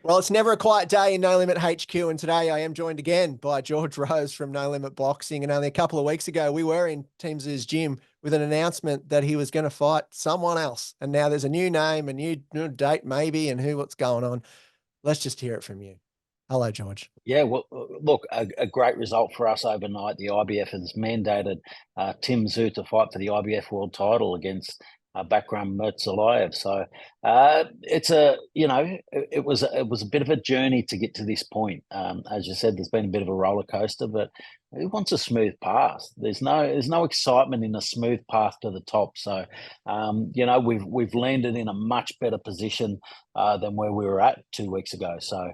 Well, it's never a quiet day in No Limit HQ, and today I am joined again by George Rose from No Limit Boxing. And only a couple of weeks ago, we were in Tim Tszyu's gym with an announcement that he was going to fight someone else. And now there's a new name, a new date maybe, and what's going on. Let's just hear it from you. Hello, George. Yeah, well, look, a great result for us overnight. The IBF has mandated Tim Tszyu to fight for the IBF World Title against Bakhram Murtazaliev. So it's it was a bit of a journey to get to this point. As you said, there's been a bit of a roller coaster, but who wants a smooth path? There's no excitement in a smooth path to the top. So we've landed in a much better position than where we were at 2 weeks ago. So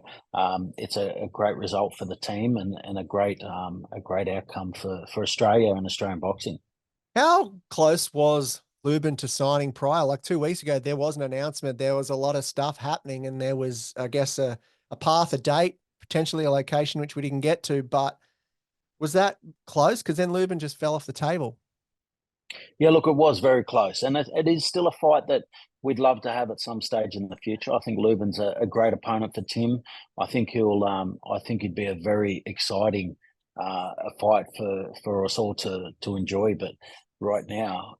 it's a great result for the team and a great outcome for Australia and Australian boxing. How close was Luben to signing prior? Like 2 weeks ago, there was an announcement. There was a lot of stuff happening, and there was, I guess, a path, a date, potentially a location which we didn't get to. But was that close? Because then Luben just fell off the table. Yeah, look, it was very close, and it is still a fight that we'd love to have at some stage in the future. I think Luben's a great opponent for Tim. I think he'd be a very exciting a fight for us all to enjoy. But right now,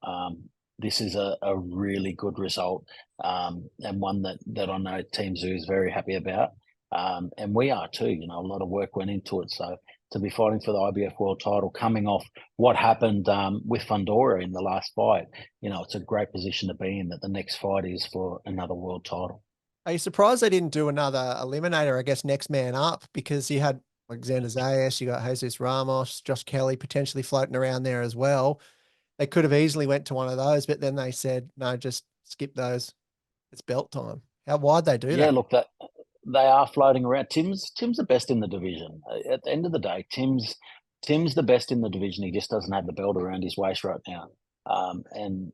this is a really good result, and one that I know Team Zoo is very happy about, and we are too. You know, a lot of work went into it, so to be fighting for the IBF World Title, coming off what happened with Fundora in the last fight, it's a great position to be in. That the next fight is for another world title. Are you surprised they didn't do another eliminator? I guess next man up, because you had Alexander Zayas, you got Jesus Ramos, Josh Kelly potentially floating around there as well. They could have easily went to one of those, but then they said, no, just skip those. It's belt time. Why'd they do Yeah, that? look, that they are floating around. Tim's the best in the division. At the end of the day, Tim's the best in the division. He just doesn't have the belt around his waist right now. And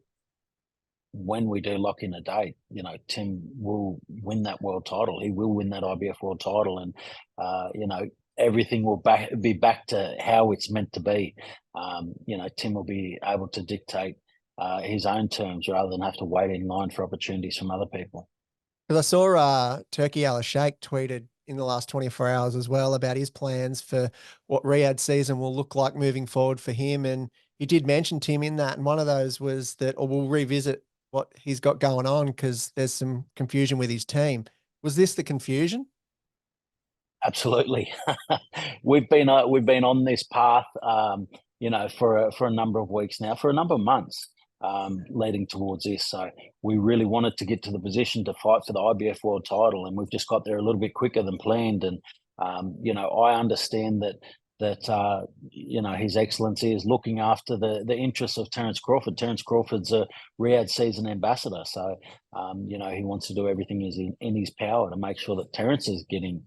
when we do lock in a date, Tim will win that world title. He will win that IBF world title, and everything will be back to how it's meant to be. Tim will be able to dictate his own terms rather than have to wait in line for opportunities from other people. Because I saw Turkey Al Sheikh tweeted in the last 24 hours as well about his plans for what Riyadh season will look like moving forward for him. And he did mention Tim in that. And one of those was that, or we'll revisit what he's got going on because there's some confusion with his team. Was this the confusion? Absolutely, we've been on this path, for a number of weeks now, for a number of months, leading towards this. So we really wanted to get to the position to fight for the IBF World Title, and we've just got there a little bit quicker than planned. And I understand that His Excellency is looking after the interests of Terence Crawford. Terence Crawford's a Riyadh season ambassador, so he wants to do everything in his power to make sure that Terence is getting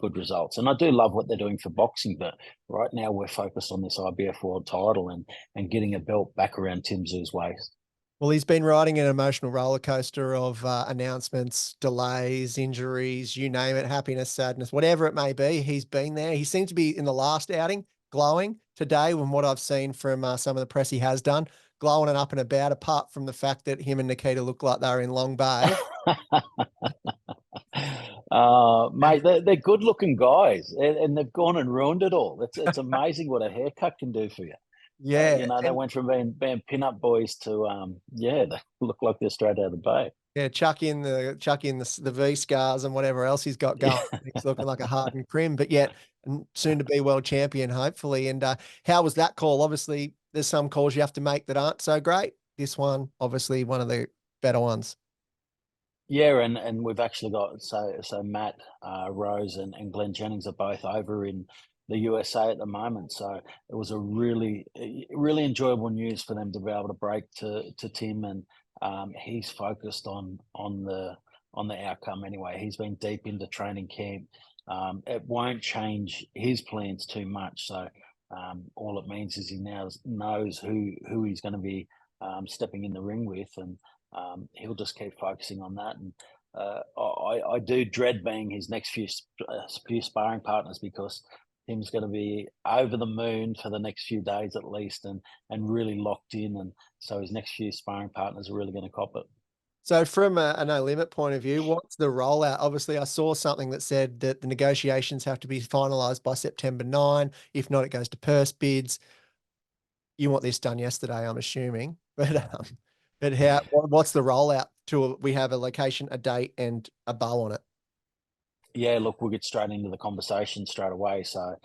good results. And I do love what they're doing for boxing, but right now we're focused on this IBF World Title and getting a belt back around Tim Tszyu's waist. Well, he's been riding an emotional roller coaster of announcements, delays, injuries, you name it, happiness, sadness, whatever it may be. He's been there. He seemed to be in the last outing glowing today from what I've seen from some of the press he has done, glowing and up and about, apart from the fact that him and Nikita look like they're in Long Bay. Mate, they're good-looking guys, and they've gone and ruined it all. It's amazing what a haircut can do for you. Yeah. They went from being pin-up boys to they look like they're straight out of the bay. Yeah, chuck in the V scars and whatever else he's got going. He's looking like a hardened crim, but yet soon to be world champion, hopefully. And how was that call? Obviously, there's some calls you have to make that aren't so great. This one, obviously, one of the better ones. Yeah, and we've actually got so Matt Rose and Glenn Jennings are both over in the USA at the moment. So it was a really enjoyable news for them to be able to break to Tim, and he's focused on the outcome anyway. He's been deep into training camp. It won't change his plans too much. So all it means is he now knows who he's going to be stepping in the ring with, and he'll just keep focusing on that. And I do dread being his next few sparring partners, because Tim's going to be over the moon for the next few days at least, and really locked in. And so his next few sparring partners are really going to cop it. So from a no limit point of view, what's the rollout? Obviously, I saw something that said that the negotiations have to be finalised by September 9. If not, it goes to purse bids. You want this done yesterday, I'm assuming. But what's the rollout to we have a location, a date, and a bow on it? Yeah, look, we'll get straight into the conversation straight away. So,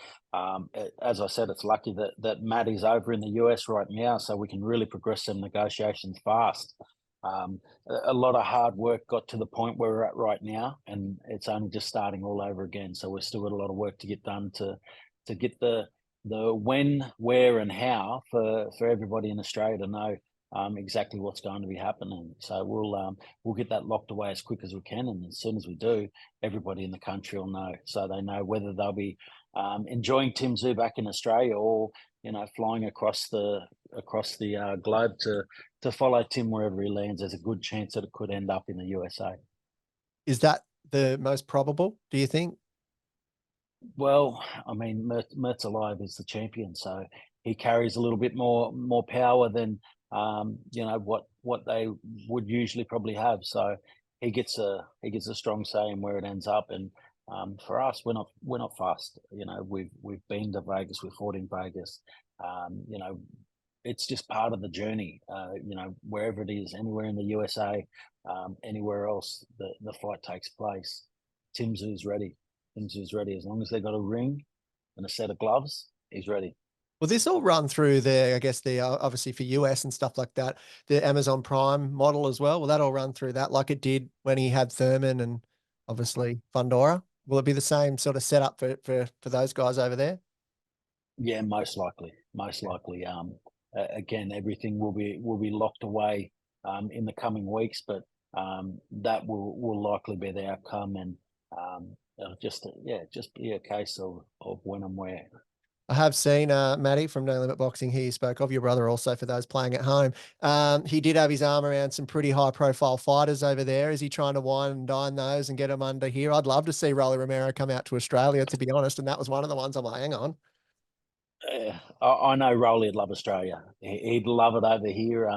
as I said, it's lucky that Matt is over in the US right now, so we can really progress some negotiations fast. A lot of hard work got to the point where we're at right now, and it's only just starting all over again. So we've still got a lot of work to get done to get the when, where, and how for everybody in Australia to know exactly what's going to be happening. So we'll get that locked away as quick as we can, and as soon as we do, everybody in the country will know, so they know whether they'll be enjoying Tim Tszyu back in Australia, or flying across the globe to follow Tim wherever he lands. There's a good chance that it could end up in the USA. Is that the most probable, do you think? Well, I mean, Murtazaliev is the champion, so he carries a little bit more power than what they would usually probably have. So he gets a strong say in where it ends up. And for us, we're not fast. We've been to Vegas, we've fought in Vegas. It's just part of the journey. Wherever it is, anywhere in the USA, anywhere else, the fight takes place. Tim Tszyu's ready. Tim Tszyu's ready. As long as they've got a ring and a set of gloves, he's ready. Will this all run through I guess obviously for US and stuff like that, the Amazon Prime model as well? Will that all run through that like it did when he had Thurman and obviously Fundora? Will it be the same sort of setup for those guys over there? Yeah, most likely. Most likely. Again, everything will be locked away in the coming weeks, but that will likely be the outcome, and it'll just be a case of when and where. I have seen Matty from No Limit Boxing here. You spoke of your brother also for those playing at home. He did have his arm around some pretty high profile fighters over there. Is he trying to wine and dine those and get them under here? I'd love to see Rolly Romero come out to Australia, to be honest. And that was one of the ones I'm like, hang on. I know Rolly would love Australia. He'd love it over here.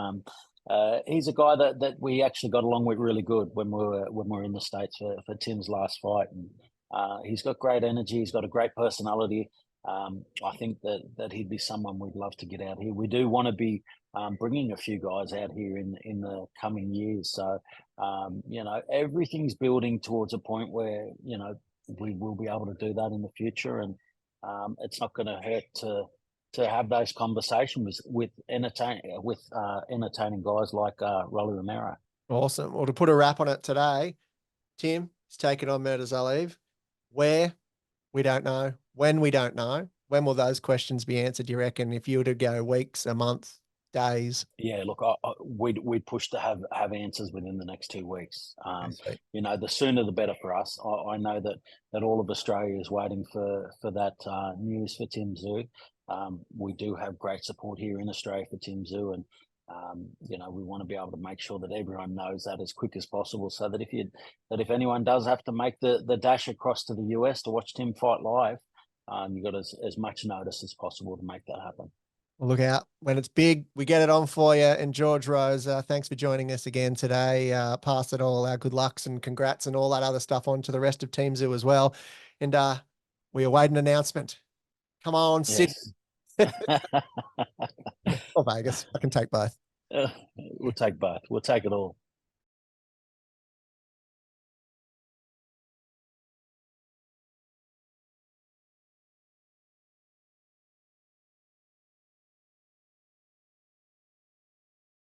He's a guy that we actually got along with really good when we were in the States for Tim's last fight, and he's got great energy. He's got a great personality. I think that he'd be someone we'd love to get out here. We do want to be bringing a few guys out here in the coming years. So everything's building towards a point where we will be able to do that in the future, and it's not going to hurt to have those conversations with entertaining guys like Rolly Romero. Awesome. Well, to put a wrap on it today, Tim is taking on Murtazaliev. Where? We don't know. When? We don't know. When will those questions be answered, do you reckon, if you were to go weeks, a month, days? Yeah, look, we'd push to have answers within the next 2 weeks. The sooner the better for us. I know that all of Australia is waiting for that news for Tim Tszyu. We do have great support here in Australia for Tim Tszyu, and we want to be able to make sure that everyone knows that as quick as possible, so that if anyone does have to make the dash across to the US to watch Tim fight live, you've got as much notice as possible to make that happen. Look out when it's big. We get it on for you. And George Rose, thanks for joining us again today. Pass it all our good lucks and congrats and all that other stuff on to the rest of Team Zoo as well. And we await an announcement. Come on, Sydney. Or Vegas. I can take both. We'll take both. We'll take it all.